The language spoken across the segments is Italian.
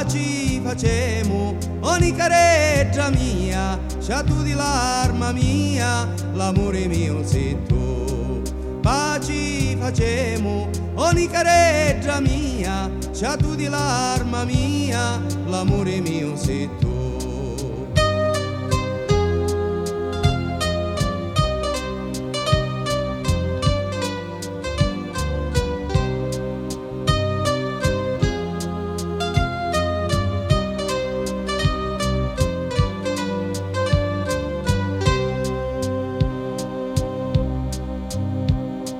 pace facemo, ogni careggia mia, c'ha tu di l'arma mia, l'amore mio sei tu. Pace facemo, ogni careggia mia, c'ha tu di l'arma mia, l'amore mio sei tu.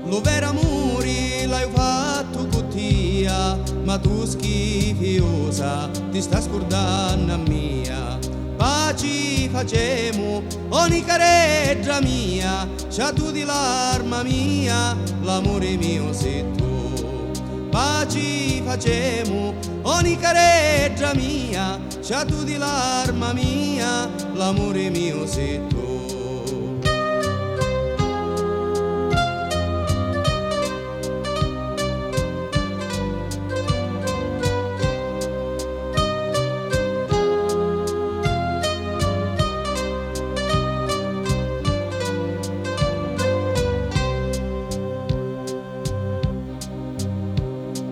Lo vero amore l'hai fatto con tia, ma tu schifiosa ti sta scordando a mia. Pace facemo, ogni careggia mia, c'ha tu di l'arma mia, l'amore mio sei tu. Pace facemo, ogni careggia mia, c'ha tu di l'arma mia, l'amore mio sei tu.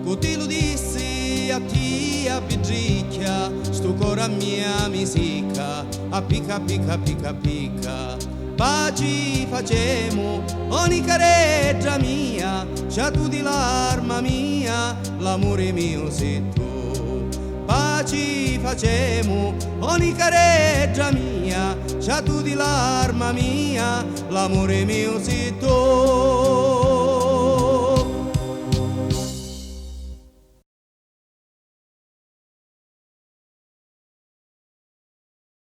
Coti lo dissi a tia pidricchia, sto cuore a mia mi sicca, a picca picca picca picca. Pace facemo, ogni careggia mia, c'ha tu di l'arma mia, l'amore mio sei tu. Pace facemo, ogni careggia mia, c'ha tu di l'arma mia, l'amore mio sei tu.